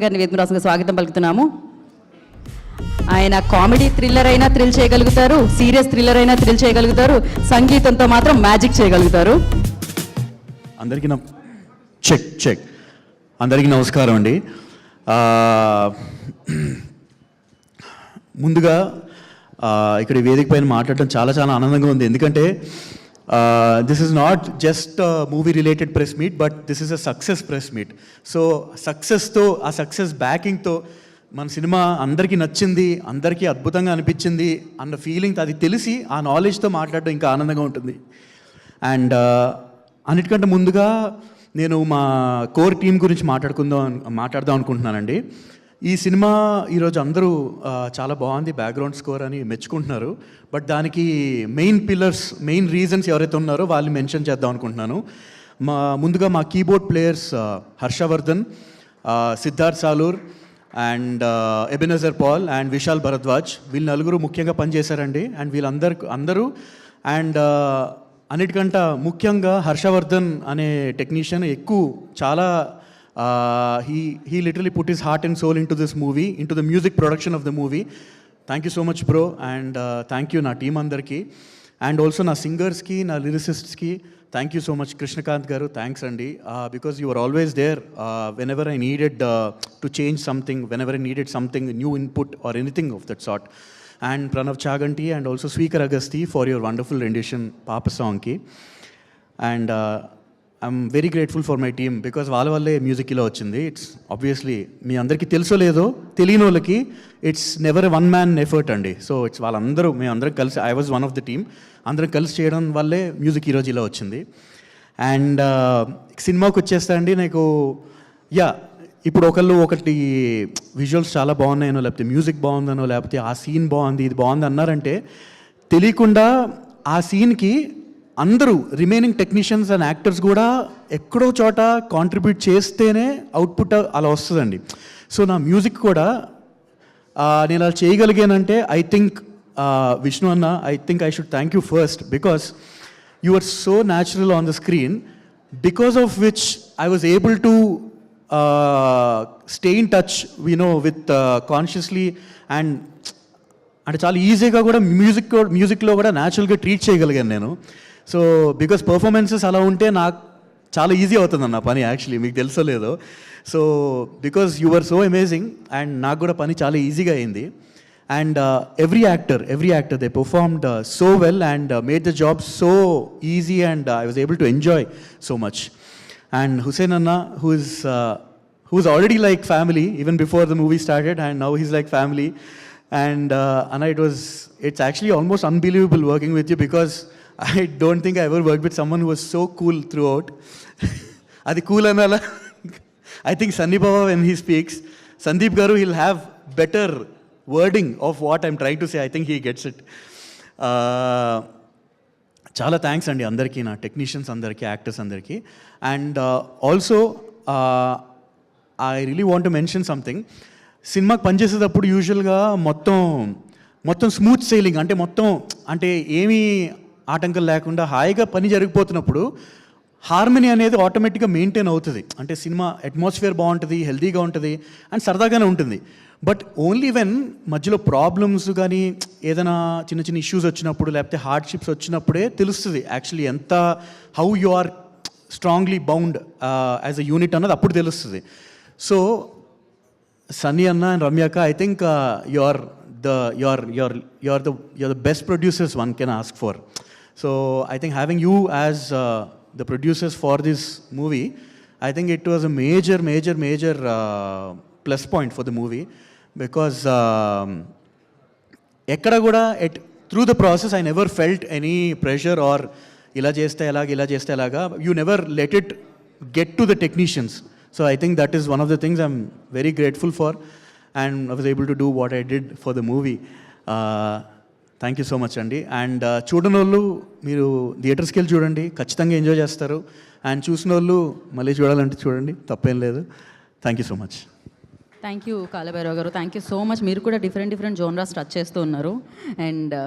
గారిని వేదమురాసుగా స్వాగతం పలుకుతున్నాము. ఆయన కామెడీ థ్రిల్లర్ అయినా థ్రిల్ చేయగలుగుతారు, సీరియస్ థ్రిల్లర్ అయినా థ్రిల్ చేయగలుగుతారు, సంగీతంతో మాత్రం మ్యాజిక్ చేయగలుగుతారు. అందరికీ చెక్ అందరికీ నమస్కారం అండి. ముందుగా ఇక్కడ వేదిక పైన మాట్లాడటం చాలా చాలా ఆనందంగా ఉంది. ఎందుకంటే this is not just movie related press meet, but this is a success press meet. So సక్సెస్తో, ఆ సక్సెస్ బ్యాకింగ్తో మన సినిమా అందరికీ నచ్చింది, అందరికీ అద్భుతంగా అనిపించింది అన్న ఫీలింగ్, అది తెలిసి ఆ నాలెడ్జ్తో మాట్లాడడం ఇంకా ఆనందంగా ఉంటుంది. అండ్ అన్నిటికంటే ముందుగా నేను మా కోర్ టీం గురించి మాట్లాడదాం అనుకుంటున్నానండి. ఈ సినిమా ఈరోజు అందరూ చాలా బాగుంది, బ్యాక్గ్రౌండ్ స్కోర్ అని మెచ్చుకుంటున్నారు. బట్ దానికి మెయిన్ రీజన్స్ ఎవరైతే ఉన్నారో వాళ్ళు మెన్షన్ చేద్దాం అనుకుంటున్నాను. ముందుగా మా keyboard players Harshavardhan, Siddharth Salur and Ebenezer Paul and Vishal Bharadwaj, వీళ్ళు నలుగురు ముఖ్యంగా పనిచేశారండి. అండ్ వీళ్ళందరూ అండ్ అన్నిటికంటే ముఖ్యంగా హర్షవర్ధన్ అనే టెక్నీషియన్ చాలా he literally put his heart and soul into this movie, into the music production of the movie. Thank you so much bro, and thank you na team andarki, and also na singers ki, na lyricists ki, thank you so much. Krishnakant garu, thanks andi, because you were always there whenever I needed to change something, whenever I needed something, new input or anything of that sort. And Pranav Chaganti and also Sweekar Agasti for your wonderful rendition Papa song ki. And I'm very grateful for my team, because వాళ్ళ వల్లే music ఇలా వచ్చింది. It's obviously మీ అందరికీ తెలుసో లేదో, తెలియని వాళ్ళకి it's never one man effort అండి. సో ఇట్స్ మేమందరం కలిసి, I was one of the team, అందరం కలిసి చేయడం వల్లే మ్యూజిక్ ఈరోజు ఇలా వచ్చింది. అండ్ సినిమాకి వచ్చేస్తా అండి, నాకు ఇప్పుడు ఒకటి విజువల్స్ చాలా బాగున్నాయనో, లేకపోతే మ్యూజిక్ బాగుందనో, లేకపోతే ఆ సీన్ బాగుంది, ఇది బాగుంది అన్నారంటే తెలియకుండా ఆ సీన్కి అందరూ రిమైనింగ్ టెక్నీషియన్స్ అండ్ యాక్టర్స్ కూడా ఎక్కడో చోట కాంట్రిబ్యూట్ చేస్తేనే అవుట్పుట్ అలా వస్తుందండి. సో నా మ్యూజిక్ కూడా నేను అలా చేయగలిగానంటే ఐ థింక్ విష్ణు అన్న, I think I should thank you first, because you are so natural on the screen, because of which I was able to stay in touch with consciously, and అంటే చాలా ఈజీగా కూడా మ్యూజిక్లో కూడా న్యాచురల్గా ట్రీట్ చేయగలిగాను నేను. సో బికాస్ పర్ఫార్మెన్సెస్ అలా ఉంటే నాకు చాలా ఈజీ అవుతుంది అన్న పని, యాక్చువల్లీ మీకు తెలుసో లేదో. So because you are so amazing, and నాకు కూడా పని చాలా ఈజీగా అయింది. And every actor they performed so well and made the job so easy, and I was able to enjoy so much. And Hussain అన్న, who's already like family even before the movie started, and now he's like family. And Anna, it's actually almost unbelievable working with you, because I don't think I ever worked with someone who was so cool throughout. Adi cool anala. I think Sandeep Baba, when he speaks, Sandeep garu, he'll have better wording of what I'm trying to say. I think he gets it. Chala thanks andi andarki, na technicians andarki, actors andarki. And also I really want to mention something. సినిమాకి పనిచేసేటప్పుడు యూజువల్గా మొత్తం smooth sailing, అంటే ఏమీ ఆటంకం లేకుండా హాయిగా పని జరిగిపోతున్నప్పుడు హార్మనీ అనేది ఆటోమేటిక్గా మెయింటైన్ అవుతుంది. అంటే సినిమా అట్మాస్ఫియర్ బాగుంటుంది, హెల్తీగా ఉంటుంది, అండ్ సరదాగానే ఉంటుంది. బట్ ఓన్లీ వెన్ మధ్యలో ప్రాబ్లమ్స్ కానీ ఏదైనా చిన్న ఇష్యూస్ వచ్చినప్పుడు, లేకపోతే హార్డ్షిప్స్ వచ్చినప్పుడే తెలుస్తుంది actually how you are strongly bound as a unit అన్నది అప్పుడు తెలుస్తుంది. So Sunny Anna and Ramyaka, I think you're the best producers one can ask for. So I think having you as the producers for this movie, I think it was a major plus point for the movie, because ekkada kuda through the process I never felt any pressure or ila cheste elaga. You never let it get to the technicians. So I think that is one of the things I'm very grateful for, and I was able to do what I did for the movie. Thank you so much అండి. And చూడని వాళ్ళు మీరు థియేటర్స్కి వెళ్ళి చూడండి, ఖచ్చితంగా enjoy చేస్తారు. And చూసిన వాళ్ళు మళ్ళీ చూడాలంటే చూడండి, తప్పేం లేదు. Thank you so much. Thank you Kal Bhairav గారు, థ్యాంక్ యూ సో మచ్. మీరు కూడా డిఫరెంట్ జోనరాస్ టచ్ చేస్తూ ఉన్నారు. అండ్